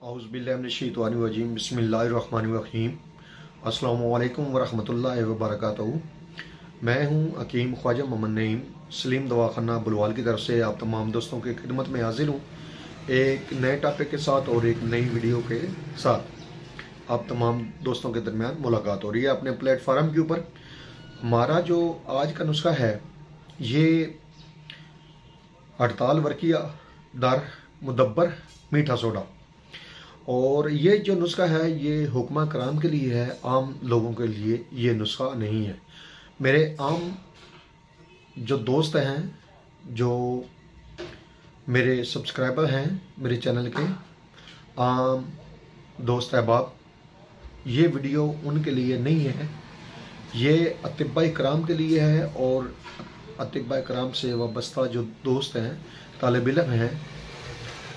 औज़ुबिल्लाहिमिनश्शैतानिर्रजीम बिस्मिल्लाहिर्रहमानिर्रहीम अस्सलामुअलैकुम वरहमतुल्लाहि वबरकातुहू। मैं हूं हकीम ख्वाजा मोहम्मद नईम सलीम दवाखाना बुलवाल की तरफ से आप तमाम दोस्तों की खिदमत में हाजिर हूं एक नए टॉपिक के साथ और एक नई वीडियो के साथ आप तमाम दोस्तों के दरमियान मुलाकात हो रही है अपने प्लेटफार्म के ऊपर। हमारा जो आज का नुस्खा है ये हड़ताल वर्किया दर मुदब्बर मीठा सोडा, और ये जो नुस्खा है ये हुक्मा कराम के लिए है, आम लोगों के लिए ये नुस्खा नहीं है। मेरे आम जो दोस्त हैं, जो मेरे सब्सक्राइबर हैं मेरे चैनल के आम दोस्त अहबाब, ये वीडियो उनके लिए नहीं है, ये अतिब्बा कराम के लिए है। और अतिब्बा कराम से वाबस्ता जो दोस्त हैं, तालिब इल्म हैं,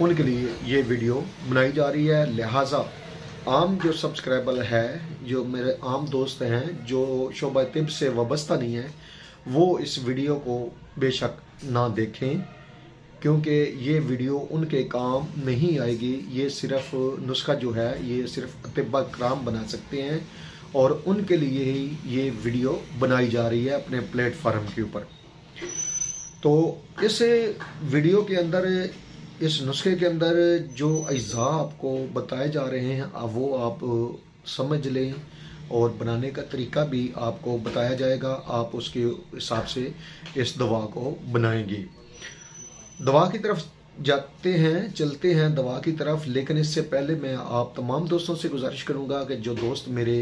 उनके लिए ये वीडियो बनाई जा रही है। लिहाजा आम जो सब्सक्राइबर है, जो मेरे आम दोस्त हैं जो शोबा तिब से वाबस्ता नहीं है, वो इस वीडियो को बेशक ना देखें, क्योंकि ये वीडियो उनके काम नहीं आएगी। ये सिर्फ नुस्खा जो है ये सिर्फ अतिब्बा कराम बना सकते हैं, और उनके लिए ही ये वीडियो बनाई जा रही है अपने प्लेटफार्म के ऊपर। तो इस वीडियो के अंदर, इस नुस्खे के अंदर जो अज्जा आपको बताए जा रहे हैं वो आप समझ लें, और बनाने का तरीका भी आपको बताया जाएगा। आप उसके हिसाब से इस दवा को बनाएंगे। दवा की तरफ जाते हैं, चलते हैं दवा की तरफ। लेकिन इससे पहले मैं आप तमाम दोस्तों से गुजारिश करूंगा कि जो दोस्त मेरे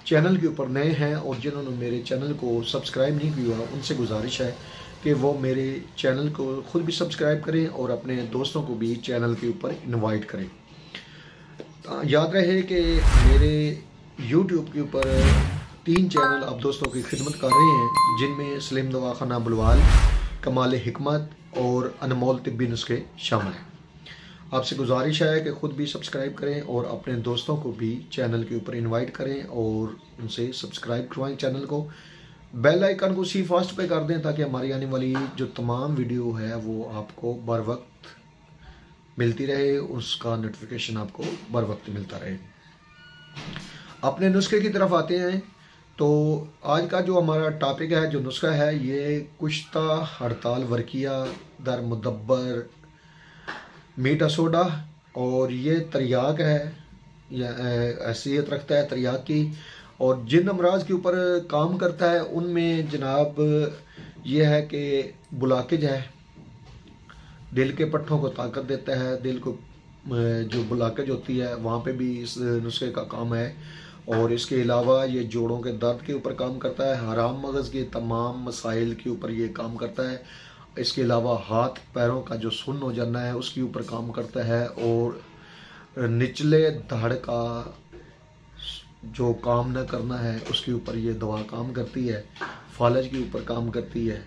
चैनल के ऊपर नए हैं और जिन्होंने मेरे चैनल को सब्सक्राइब नहीं किया, उनसे गुजारिश है कि वो मेरे चैनल को खुद भी सब्सक्राइब करें और अपने दोस्तों को भी चैनल के ऊपर इनवाइट करें। याद रहे कि मेरे YouTube के ऊपर 3 चैनल आप दोस्तों की खिदमत कर रहे हैं, जिनमें सलीम दवाखाना बुलवाल, कमाल हिकमत और अनमोल तिब्बी नुस्खे शामिल हैं। आपसे गुजारिश है कि खुद भी सब्सक्राइब करें और अपने दोस्तों को भी चैनल के ऊपर इनवाइट करें और उनसे सब्सक्राइब करवाएं चैनल को। बेल आइकन को सी फास्ट पे कर दें ताकि हमारी आने वाली जो तमाम वीडियो है वो आपको बर वक्त मिलती रहे, उसका नोटिफिकेशन आपको बर वक्त मिलता रहे। अपने नुस्खे की तरफ आते हैं। तो आज का जो हमारा टॉपिक है, जो नुस्खा है, ये कुश्ता हड़ताल वर्किया दर मुदब्बर मीठा सोडा, और ये तरियाक है, या हैसियत रखता है तरियाक की, और जिन अमराज के ऊपर काम करता है उनमें जनाब ये है कि बुलाकेज है, दिल के पट्टों को ताकत देता है, दिल को जो बुलाकेज होती है वहाँ पे भी इस नुस्खे का काम है। और इसके अलावा ये जोड़ों के दर्द के ऊपर काम करता है, हराम मगज़ के तमाम मसाइल के ऊपर ये काम करता है। इसके अलावा हाथ पैरों का जो सुन्न हो जाना है उसके ऊपर काम करता है, और निचले धड़ का जो काम न करना है उसके ऊपर ये दवा काम करती है। फालज के ऊपर काम करती है,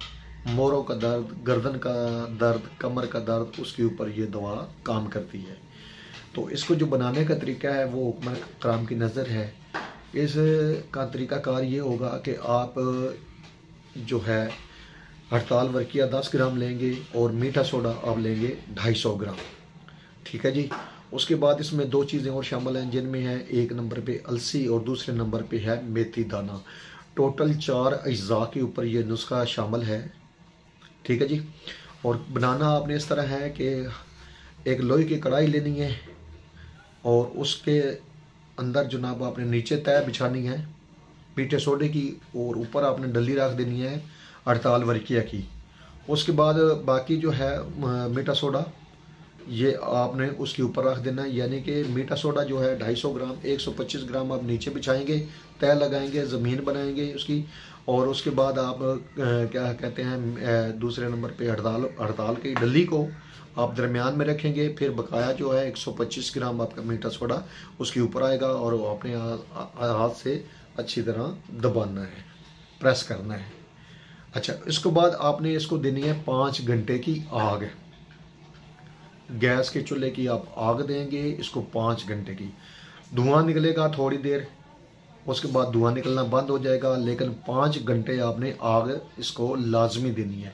मोरों का दर्द, गर्दन का दर्द, कमर का दर्द, उसके ऊपर ये दवा काम करती है। तो इसको जो बनाने का तरीका है वो हुक्म कराम की नज़र है। इसका तरीक़ाकार ये होगा कि आप जो है हड़ताल वर्किया 10 ग्राम लेंगे और मीठा सोडा आप लेंगे 250 ग्राम, ठीक है जी। उसके बाद इसमें 2 चीज़ें और शामिल हैं, जिनमें है एक नंबर पे अलसी और दूसरे नंबर पे है मेथी दाना। टोटल 4 अज्जा के ऊपर ये नुस्खा शामिल है, ठीक है जी। और बनाना आपने इस तरह है कि एक लोहे की कढ़ाई लेनी है और उसके अंदर जनाब आपने नीचे तय बिछानी है मीठे सोडे की, और ऊपर आपने डली रख देनी है हड़ताल वर्किया की। उसके बाद बाकी जो है मीठा सोडा ये आपने उसके ऊपर रख देना है, यानी कि मीठा सोडा जो है 250 ग्राम, 125 ग्राम आप नीचे बिछाएंगे, तय लगाएंगे, ज़मीन बनाएंगे उसकी। और उसके बाद आप क्या कहते हैं, दूसरे नंबर पे हड़ताल की डली को आप दरमियान में रखेंगे। फिर बकाया जो है 125 ग्राम आपका मीठा सोडा उसके ऊपर आएगा, और अपने हाथ से अच्छी तरह दबाना है, प्रेस करना है। अच्छा, इसके बाद आपने इसको देनी है 5 घंटे की आग। गैस के चूल्हे की आप आग देंगे इसको 5 घंटे की। धुआं निकलेगा थोड़ी देर, उसके बाद धुआं निकलना बंद हो जाएगा, लेकिन 5 घंटे आपने आग इसको लाजमी देनी है।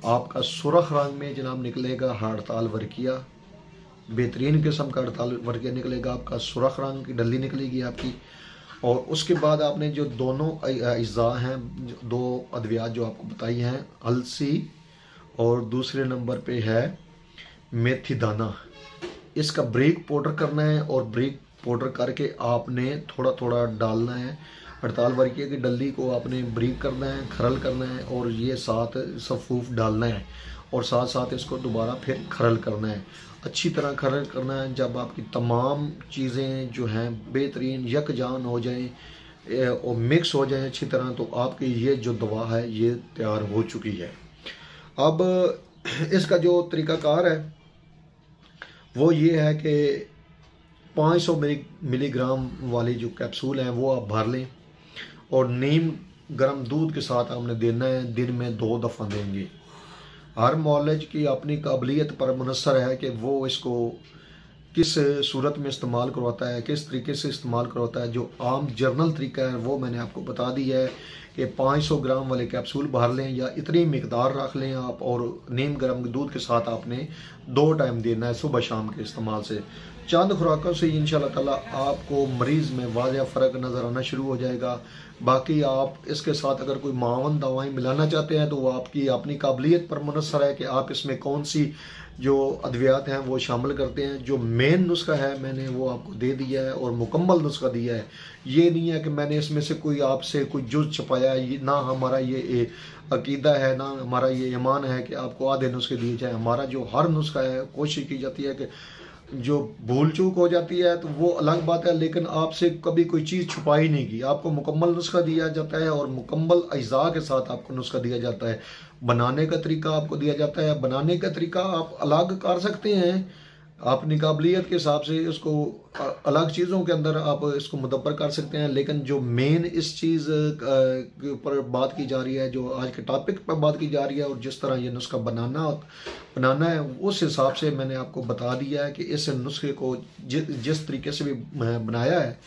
आपका सुरख रंग में जनाब निकलेगा हड़ताल वर्किया, बेहतरीन किस्म का हड़ताल वर्किया निकलेगा आपका, सुरख रंग की डली निकलेगी आपकी। और उसके बाद आपने जो दोनों अज्जा हैं, दो अद्वियात जो आपको बताई हैं, अलसी और दूसरे नंबर पे है मेथी दाना, इसका ब्रेक पाउडर करना है और ब्रेक पाउडर करके आपने थोड़ा थोड़ा डालना है। हड़ताल वर्किया की डली को आपने ब्रेक करना है, खरल करना है और ये साथ सफूफ डालना है और साथ साथ इसको दोबारा फिर खरल करना है, अच्छी तरह खरल करना है। जब आपकी तमाम चीज़ें जो हैं बेहतरीन यकजान हो जाएं और मिक्स हो जाएं अच्छी तरह, तो आपकी ये जो दवा है ये तैयार हो चुकी है। अब इसका जो तरीक़ाकार है वो ये है कि 500 मिलीग्राम वाली जो कैप्सूल हैं वो आप भर लें और नीम गर्म दूध के साथ आपने देना है, दिन में 2 दफ़ा देंगे। हर मौलज की अपनी काबिलियत पर मुनसर है कि वो इसको किस सूरत में इस्तेमाल करवाता है, किस तरीके से इस्तेमाल करवाता है। जो आम जर्नल तरीका है वो मैंने आपको बता दिया है कि 500 ग्राम वाले कैप्सूल भर लें या इतनी मिकदार रख लें आप, और नीम गर्म दूध के साथ आपने 2 टाइम देना है सुबह शाम के इस्तेमाल से। चंद खुराकों से इंशाल्लाह ताला आपको मरीज़ में वाज़ेह फ़र्क नज़र आना शुरू हो जाएगा। बाकी आप इसके साथ अगर कोई मावन दवाएं मिलाना चाहते हैं तो वो आपकी अपनी काबिलियत पर मुनसर है कि आप इसमें कौन सी जो अद्वियात हैं वो शामिल करते हैं। जो मेन नुस्खा है मैंने वो आपको दे दिया है और मुकम्मल नुस्खा दिया है। ये नहीं है कि मैंने इसमें से कोई आपसे कोई जुज़ छुपाया, ना हमारा ये अकीदा है, ना हमारा ये ईमान है कि आपको आधे नुस्खे दिए जाए। हमारा जो हर नुस्खा है कोशिश की जाती है कि जो भूल चूक हो जाती है तो वो अलग बात है, लेकिन आपसे कभी कोई चीज़ छुपाई नहीं की। आपको मुकम्मल नुस्खा दिया जाता है और मुकम्मल अज्जा के साथ आपको नुस्खा दिया जाता है। बनाने का तरीका आपको दिया जाता है, बनाने का तरीका आप अलग कर सकते हैं अपनी काबिलियत के हिसाब से, इसको अलग चीज़ों के अंदर आप इसको मुदब्बर कर सकते हैं। लेकिन जो मेन इस चीज़ के ऊपर बात की जा रही है, जो आज के टॉपिक पर बात की जा रही है और जिस तरह ये नुस्खा बनाना है, उस हिसाब से मैंने आपको बता दिया है कि इस नुस्खे को जिस तरीके से भी बनाया है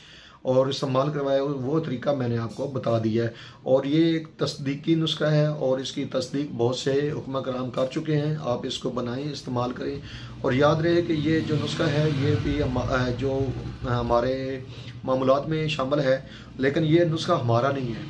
और इस्तेमाल करवाया वो तरीका मैंने आपको बता दिया है। और ये एक तस्दीकी नुस्खा है और इसकी तस्दीक बहुत से हुक्मा कराम कर चुके हैं। आप इसको बनाएं, इस्तेमाल करें और याद रहे कि ये जो नुस्खा है ये भी जो हमारे मामूलात में शामिल है, लेकिन ये नुस्खा हमारा नहीं है।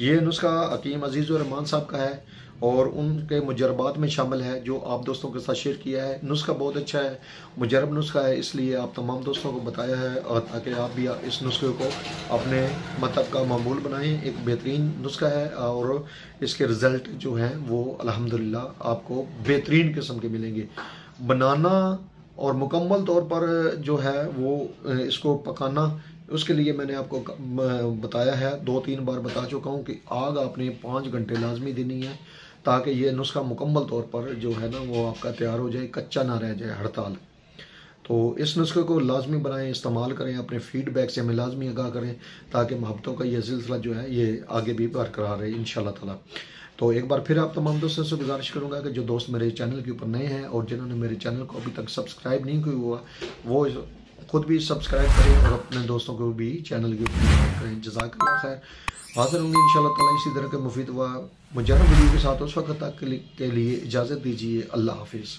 ये नुस्खा हकीम अजीज़ुर रहमान साहब का है और उनके मुजरबात में शामिल है जो आप दोस्तों के साथ शेयर किया है। नुस्खा बहुत अच्छा है, मुजरब नुस्खा है, इसलिए आप तमाम दोस्तों को बताया है और ताकि आप भी इस नुस्खे को अपने मतलब का मामूल बनाएं। एक बेहतरीन नुस्खा है और इसके रिज़ल्ट जो हैं वो अल्हम्दुलिल्लाह आपको बेहतरीन किस्म के मिलेंगे। बनाना और मुकम्मल तौर पर जो है वो इसको पकाना, उसके लिए मैंने आपको बताया है, 2-3 बार बता चुका हूँ कि आग आपने 5 घंटे लाजमी देनी है ताकि ये नुस्खा मुकम्मल तौर पर जो है ना वो आपका तैयार हो जाए, कच्चा ना रह जाए हड़ताल। तो इस नुस्खे को लाजमी बनाएं, इस्तेमाल करें, अपने फीडबैक से हमें लाजमी आगाह करें ताकि मोहब्बतों का ये सिलसिला जो है ये आगे भी बरकरार रहे इंशाल्लाह ताला। तो एक बार फिर आप तमाम दोस्तों से गुजारिश करूंगा कि जो दोस्त मेरे चैनल के ऊपर नए हैं और जिन्होंने मेरे चैनल को अभी तक सब्सक्राइब नहीं किया हुआ वो खुद भी सब्सक्राइब करें और अपने दोस्तों को भी चैनल के ऊपर करें। जज़ाकल्लाह खैर। हाजिर होंगे इंशाल्लाह ताला इसी तरह के मुफीद व मुजर्रब वीडियो के साथ। उस वक्त तक के लिए इजाज़त दीजिए। अल्लाह हाफिज़।